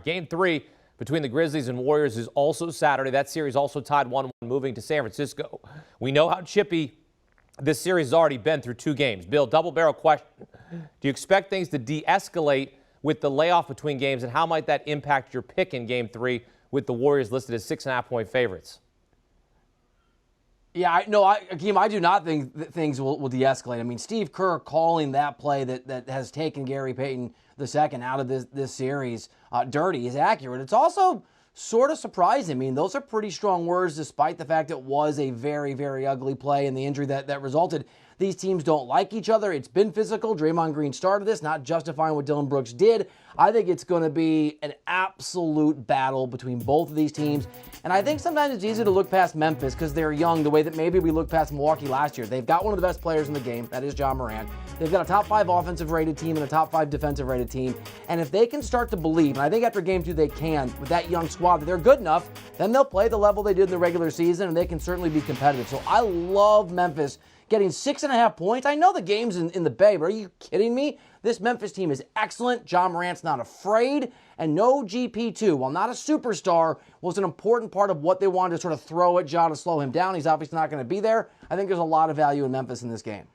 Game 3 between the Grizzlies and Warriors is also Saturday. That series also tied 1-1 moving to San Francisco. We know how chippy this series has already been through 2 games. Bill, double-barrel question. Do you expect things to de-escalate with the layoff between games, and how might that impact your pick in Game 3 with the Warriors listed as 6.5-point favorites? Yeah, Akeem, I do not think that things will de-escalate. I mean, Steve Kerr calling that play that has taken Gary Payton II out of this series dirty is accurate. It's also sort of surprising. I mean, those are pretty strong words despite the fact it was a very, very ugly play and the injury that resulted. These teams don't like each other. It's been physical. Draymond Green started this, not justifying what Dillon Brooks did. I think it's going to be an absolute battle between both of these teams. And I think sometimes it's easy to look past Memphis because they're young the way that maybe we looked past Milwaukee last year. They've got one of the best players in the game. That is Ja Morant. They've got a top 5 offensive rated team and a top 5 defensive rated team. And if they can start to believe, and I think after Game 2 they can, with that young squad, that they're good enough, then they'll play the level they did in the regular season and they can certainly be competitive. So I love Memphis getting 6.5 points. I know the game's in the Bay, but are you kidding me? This Memphis team is excellent. Ja Morant's not afraid. And no GP2, while not a superstar, was an important part of what they wanted to sort of throw at Ja to slow him down. He's obviously not going to be there. I think there's a lot of value in Memphis in this game.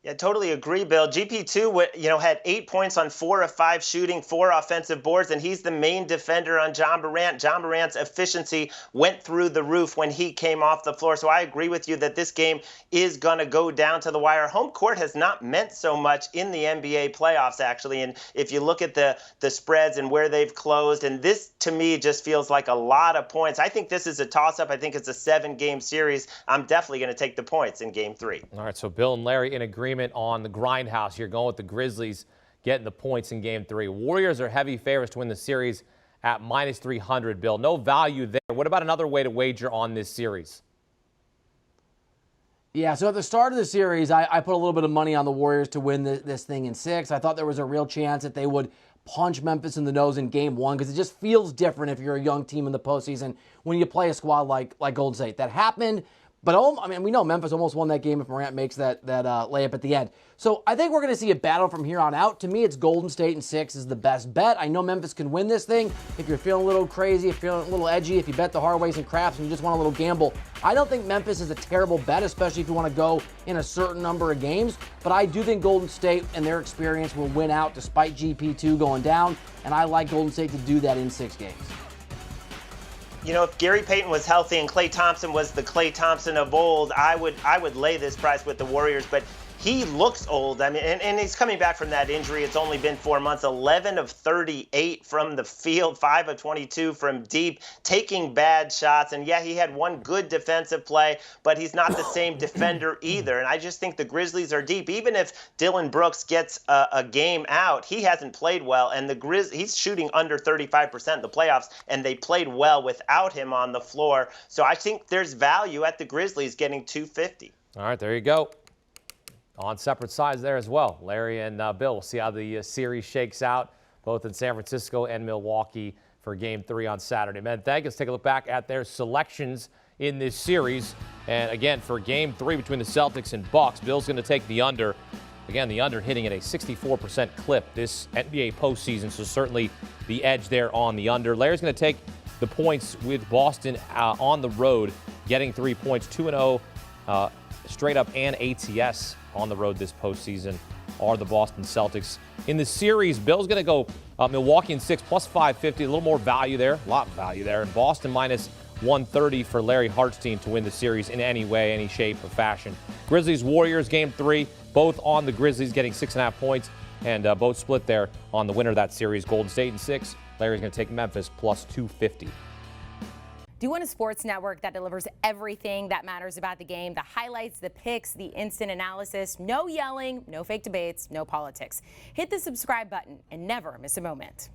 Yeah, totally agree, Bill. GP2, had 8 points on 4 of 5 shooting, 4 offensive boards, and he's the main defender on Ja Morant. Ja Morant's efficiency went through the roof when he came off the floor. So I agree with you that this game is going to go down to the wire. Home court has not meant so much in the NBA playoffs, actually. And if you look at the spreads and where they've closed, and this, to me, just feels like a lot of points. I think this is a toss-up. I think it's a 7-game series. I'm definitely going to take the points in Game 3. All right, so Bill and Larry in agreement on the grindhouse. You're going with the Grizzlies getting the points in Game 3. Warriors are heavy favorites to win the series at -300, Bill. No value there. What about another way to wager on this series? Yeah, so at the start of the series, I put a little bit of money on the Warriors to win this thing in 6. I thought there was a real chance that they would punch Memphis in the nose in Game 1 because it just feels different if you're a young team in the postseason when you play a squad like Golden State. That happened. But, we know Memphis almost won that game if Morant makes that layup at the end. So I think we're going to see a battle from here on out. To me, it's Golden State in 6 is the best bet. I know Memphis can win this thing. If you're feeling a little crazy, if you're feeling a little edgy, if you bet the hard ways and craps and you just want a little gamble, I don't think Memphis is a terrible bet, especially if you want to go in a certain number of games. But I do think Golden State and their experience will win out despite GP2 going down. And I like Golden State to do that in 6 games. If Gary Payton was healthy and Klay Thompson was the Klay Thompson of old, I would lay this price with the Warriors. But he looks old. And he's coming back from that injury. It's only been 4 months. 11 of 38 from the field, 5 of 22 from deep, taking bad shots. And yeah, he had one good defensive play, but he's not the same defender either. And I just think the Grizzlies are deep. Even if Dillon Brooks gets a game out, he hasn't played well. And he's shooting under 35% in the playoffs, and they played well without him on the floor. So I think there's value at the Grizzlies getting 250. All right, there you go. On separate sides there as well. Larry and Bill, we'll see how the series shakes out, both in San Francisco and Milwaukee for Game 3 on Saturday. Men, thank you. Let's take a look back at their selections in this series. And again, for Game 3 between the Celtics and Bucks, Bill's going to take the under. Again, the under hitting at a 64% clip this NBA postseason, so certainly the edge there on the under. Larry's going to take the points with Boston on the road, getting 3 points, 2-0 straight up and ATS on the road this postseason are the Boston Celtics. In the series, Bill's going to go Milwaukee in 6 plus 550, a little more value there, a lot of value there. And Boston minus 130 for Larry Hartstein to win the series in any way, any shape or fashion. Grizzlies Warriors Game 3, both on the Grizzlies getting 6.5 points, and both split there on the winner of that series. Golden State in 6. Larry's going to take Memphis plus 250. Do you want a sports network that delivers everything that matters about the game? The highlights, the picks, the instant analysis, no yelling, no fake debates, no politics. Hit the subscribe button and never miss a moment.